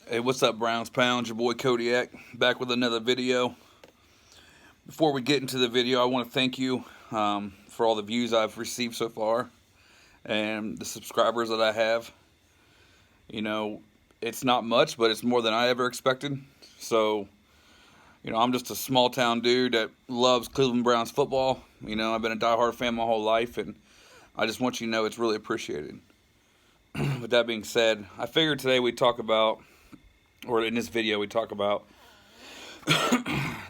Hey, what's up, Browns Pounds? Your boy Kodiak back with another video. Before we get into the video, I want to thank you for all the views I've received so far and the subscribers that I have. You know, it's not much, but it's more than I ever expected. So, I'm just a small town dude that loves Cleveland Browns football. I've been a diehard fan my whole life, and I just want you to know it's really appreciated. With that being said, I figured today we'd talk about, or in this video, we talk about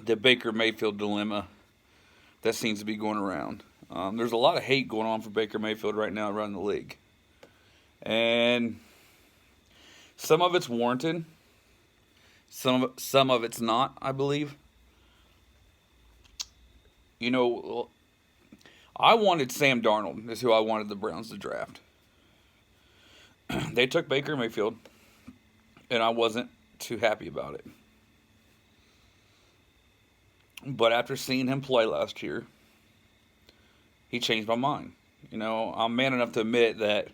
the Baker Mayfield dilemma that seems to be going around. There's a lot of hate going on for Baker Mayfield right now around the league. And some of it's warranted. Some of it's not, I believe. I wanted Sam Darnold, is who I wanted the Browns to draft. They took Baker Mayfield, and I wasn't too happy about it. But after seeing him play last year, he changed my mind. I'm man enough to admit that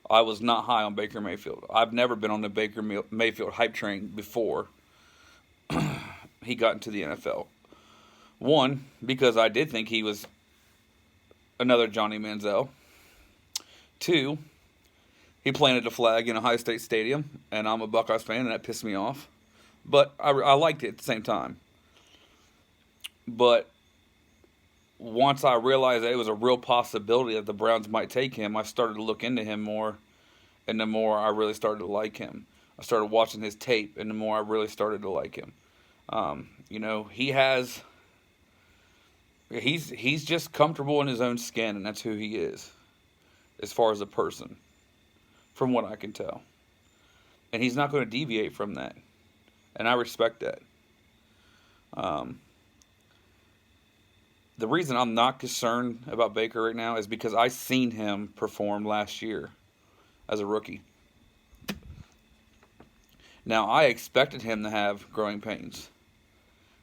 I was not high on Baker Mayfield. I've never been on the Baker Mayfield hype train before he got into the NFL. One, because I did think he was another Johnny Manziel. Two, he planted a flag in Ohio State Stadium, and I'm a Buckeyes fan, and that pissed me off. But I liked it at the same time. But once I realized that it was a real possibility that the Browns might take him, I started to look into him more, and the more I really started to like him. I started watching his tape, and the more I really started to like him. He's just comfortable in his own skin, and that's who he is, as far as a person, from what I can tell. And he's not going to deviate from that, and I respect that. The reason I'm not concerned about Baker right now is because I seen him perform last year as a rookie. Now, I expected him to have growing pains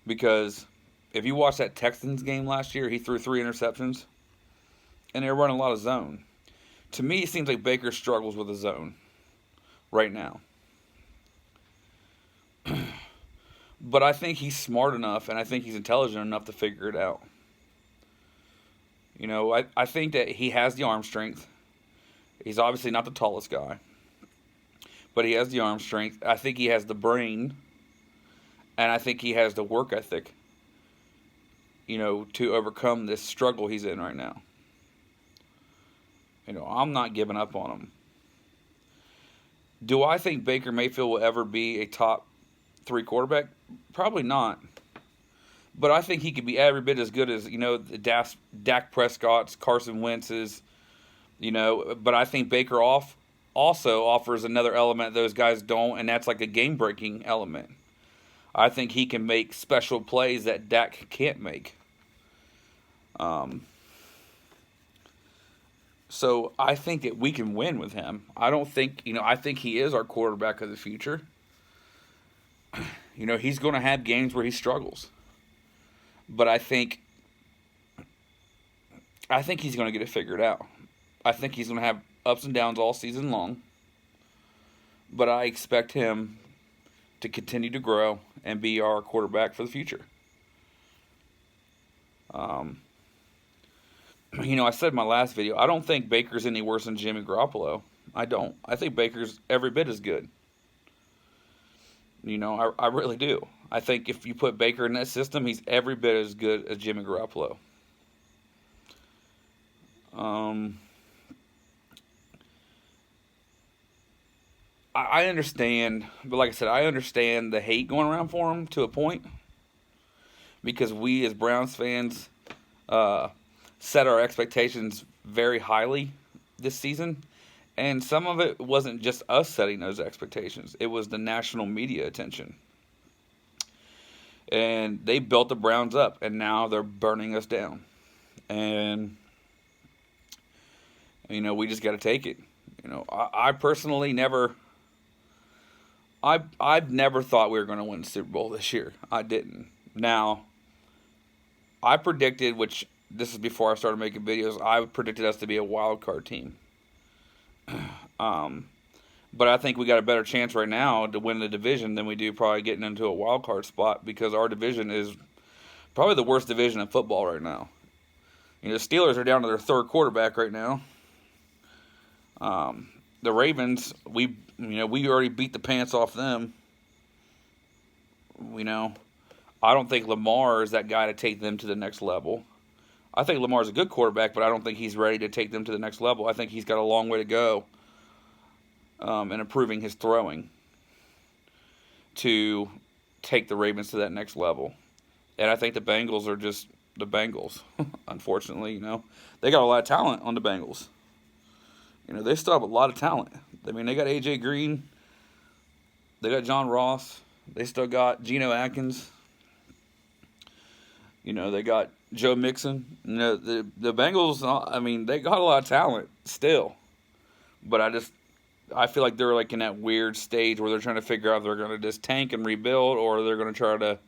because if you watch that Texans game last year, he threw 3 interceptions, and they were running a lot of zone. To me, it seems like Baker struggles with the zone right now. But I think he's smart enough, and I think he's intelligent enough to figure it out. I think that he has the arm strength. He's obviously not the tallest guy, but he has the arm strength. I think he has the brain, and I think he has the work ethic, to overcome this struggle he's in right now. I'm not giving up on him. Do I think Baker Mayfield will ever be a top 3 quarterback? Probably not. But I think he could be every bit as good as, the Dak Prescott's, Carson Wentz's, But I think Baker also offers another element those guys don't, and that's like a game-breaking element. I think he can make special plays that Dak can't make. So I think that we can win with him. I don't think, I think he is our quarterback of the future. He's going to have games where he struggles. But I think he's going to get it figured out. I think he's going to have ups and downs all season long. But I expect him to continue to grow and be our quarterback for the future. I said in my last video, I don't think Baker's any worse than Jimmy Garoppolo. I don't. I think Baker's every bit as good. I really do. I think if you put Baker in that system, he's every bit as good as Jimmy Garoppolo. I understand, but like I said, I understand the hate going around for him to a point, because we as Browns fans set our expectations very highly this season, and some of it wasn't just us setting those expectations. It was the national media attention. And they built the Browns up, and now they're burning us down. And, we just got to take it. I personally never... I've never thought we were going to win the Super Bowl this year. I didn't. Now, I predicted, which this is before I started making videos, I predicted us to be a wild card team. But I think we got a better chance right now to win the division than we do probably getting into a wild card spot, because our division is probably the worst division in football right now. The Steelers are down to their third quarterback right now. The Ravens, we already beat the pants off them. I don't think Lamar is that guy to take them to the next level. I think Lamar's a good quarterback, but I don't think he's ready to take them to the next level. I think he's got a long way to go in improving his throwing to take the Ravens to that next level. And I think the Bengals are just the Bengals. Unfortunately, they got a lot of talent on the Bengals. They still have a lot of talent. I mean, they got A.J. Green. They got John Ross. They still got Geno Atkins. They got Joe Mixon. The Bengals, I mean, they got a lot of talent still. But I feel like they're like in that weird stage where they're trying to figure out if they're going to just tank and rebuild, or they're going to try to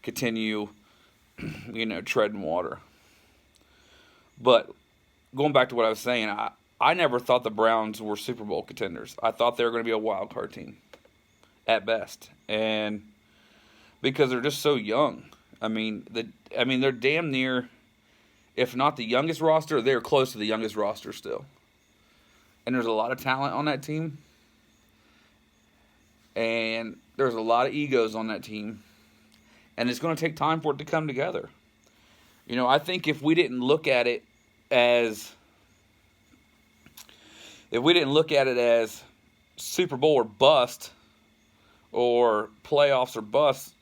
continue, treading water. But going back to what I was saying, I never thought the Browns were Super Bowl contenders. I thought they were going to be a wild card team at best, and because they're just so young. I mean, they're damn near, if not the youngest roster, they're close to the youngest roster still. And there's a lot of talent on that team, and there's a lot of egos on that team, and it's going to take time for it to come together. I think if we didn't look at it as Super Bowl or bust, or playoffs or bust,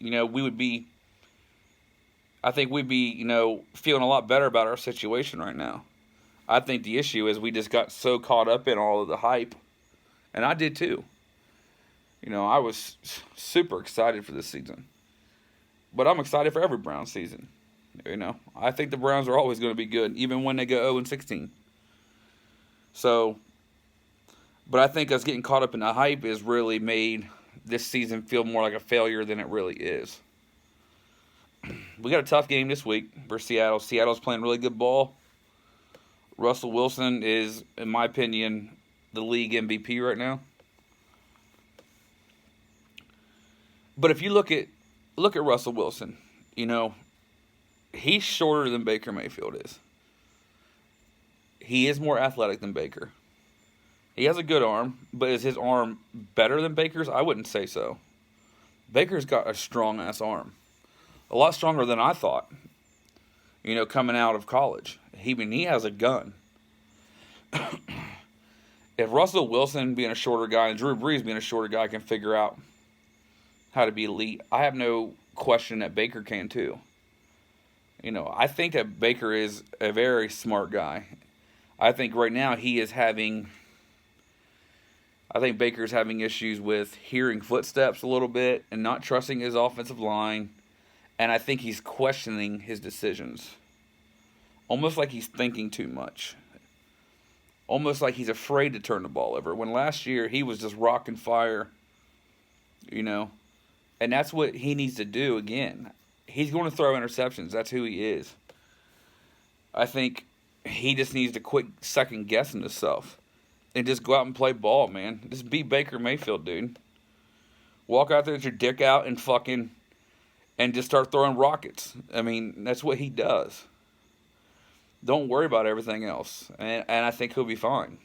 I think we'd be, feeling a lot better about our situation right now. I think the issue is we just got so caught up in all of the hype, and I did too. I was super excited for this season, but I'm excited for every Browns season. I think the Browns are always going to be good, even when they go 0-16. So, but I think us getting caught up in the hype has really made this season feel more like a failure than it really is. We got a tough game this week for Seattle. Seattle's playing really good ball. Russell Wilson is, in my opinion, the league MVP right now. But if you look at Russell Wilson, he's shorter than Baker Mayfield is. He is more athletic than Baker. He has a good arm, but is his arm better than Baker's? I wouldn't say so. Baker's got a strong-ass arm. A lot stronger than I thought, coming out of college. He has a gun. If Russell Wilson, being a shorter guy, and Drew Brees being a shorter guy, can figure out how to be elite, I have no question that Baker can too. I think that Baker is a very smart guy. I think right now Baker's having issues with hearing footsteps a little bit and not trusting his offensive line. And I think he's questioning his decisions. Almost like he's thinking too much. Almost like he's afraid to turn the ball over. When last year he was just rocking fire. And that's what he needs to do again. He's going to throw interceptions. That's who he is. I think he just needs to quit second guessing himself. And just go out and play ball, man. Just be Baker Mayfield, dude. Walk out there with your dick out and just start throwing rockets. I mean, that's what he does. Don't worry about everything else. And I think he'll be fine.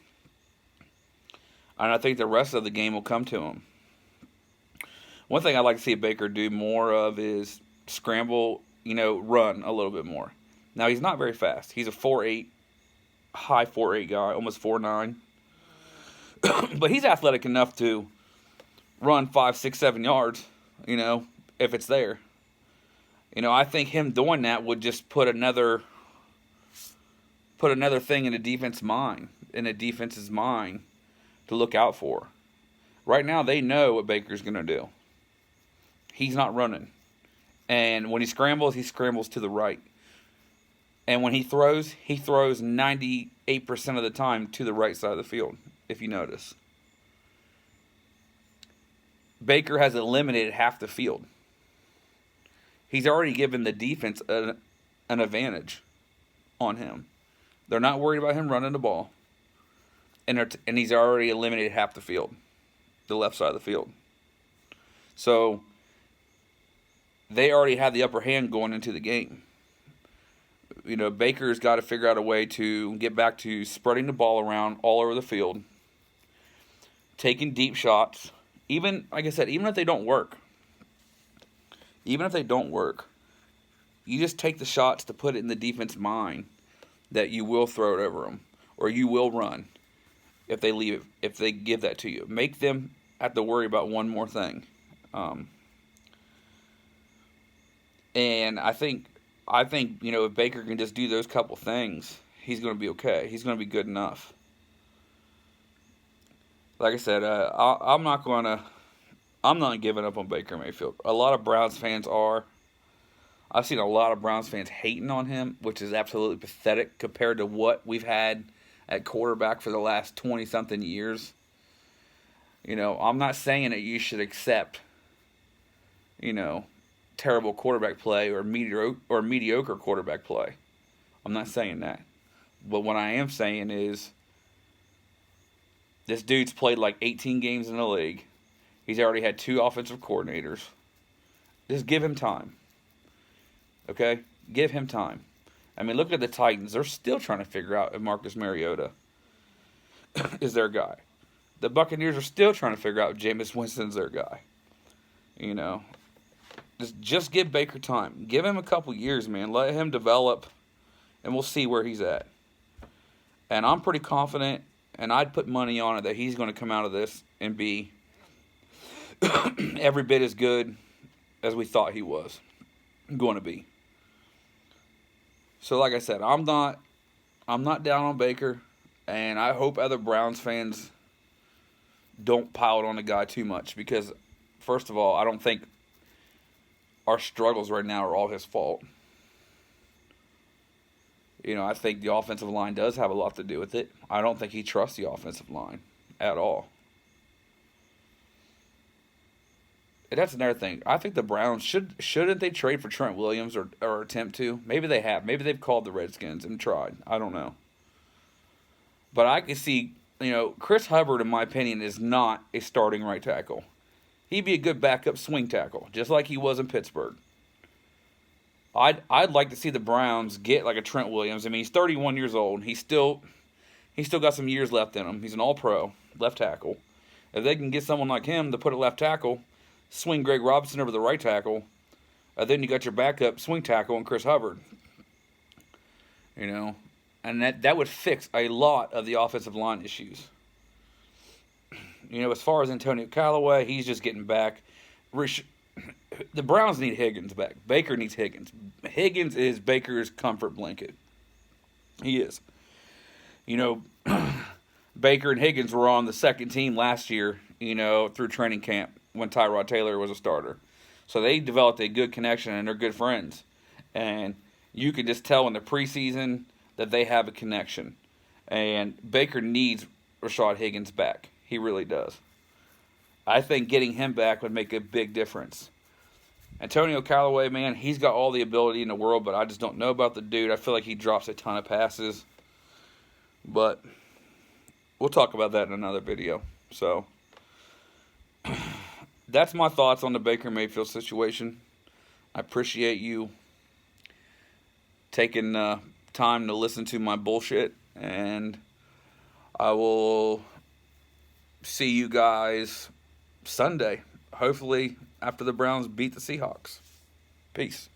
And I think the rest of the game will come to him. One thing I'd like to see Baker do more of is scramble, run a little bit more. Now, he's not very fast. He's a 4'8", high 4'8" guy, almost 4'9". But he's athletic enough to run 5, 6, 7 yards, if it's there. I think him doing that would just put another thing in the defense's mind to look out for. Right now, they know what Baker's going to do. He's not running. And when he scrambles to the right. And when he throws 98% of the time to the right side of the field, if you notice. Baker has eliminated half the field. He's already given the defense an advantage on him. They're not worried about him running the ball. And he's already eliminated half the field. the left side of the field. So they already had the upper hand going into the game. You know, Baker's got to figure out a way to get back to spreading the ball around all over the field, taking deep shots. Even, like I said, even if they don't work, you just take the shots to put it in the defense's mind that you will throw it over them or you will run if they leave it, if they give that to you. Make them have to worry about one more thing. And I think you know, if Baker can just do those couple things, he's going to be okay. He's going to be good enough. Like I said, I'm not giving up on Baker Mayfield. A lot of Browns fans are. I've seen a lot of Browns fans hating on him, which is absolutely pathetic compared to what we've had at quarterback for the last 20-something years. You know, I'm not saying that you should accept, you know, terrible quarterback play or mediocre quarterback play. I'm not saying that. But what I am saying is this dude's played like 18 games in the league. He's already had 2 offensive coordinators. Just give him time. Okay? Give him time. I mean, look at the Titans. They're still trying to figure out if Marcus Mariota is their guy. The Buccaneers are still trying to figure out if Jameis Winston's their guy. You know? Just give Baker time. Give him a couple years, man. Let him develop, and we'll see where he's at. And I'm pretty confident, and I'd put money on it, that he's going to come out of this and be every bit as good as we thought he was going to be. So like I said, I'm not down on Baker, and I hope other Browns fans don't pile it on the guy too much, because first of all, I don't think our struggles right now are all his fault. You know, I think the offensive line does have a lot to do with it. I don't think he trusts the offensive line at all. And that's another thing. I think the Browns shouldn't they trade for Trent Williams or attempt to? Maybe they have. Maybe they've called the Redskins and tried. I don't know. But I can see, you know, Chris Hubbard, in my opinion, is not a starting right tackle. He'd be a good backup swing tackle, just like he was in Pittsburgh. I'd like to see the Browns get like a Trent Williams. I mean, he's 31 years old. He's still got some years left in him. He's an all-pro left tackle. If they can get someone like him to put a left tackle, swing Greg Robinson over the right tackle, then you got your backup swing tackle and Chris Hubbard. You know, and that would fix a lot of the offensive line issues. You know, as far as Antonio Callaway, he's just getting back. The Browns need Higgins back. Baker needs Higgins. Higgins is Baker's comfort blanket. He is. You know, Baker and Higgins were on the second team last year, you know, through training camp when Tyrod Taylor was a starter. So they developed a good connection, and they're good friends. And you can just tell in the preseason that they have a connection. And Baker needs Rashad Higgins back. He really does. I think getting him back would make a big difference. Antonio Callaway, man, he's got all the ability in the world, but I just don't know about the dude. I feel like he drops a ton of passes. But we'll talk about that in another video. So that's my thoughts on the Baker Mayfield situation. I appreciate you taking time to listen to my bullshit, and I will see you guys Sunday, hopefully after the Browns beat the Seahawks. Peace.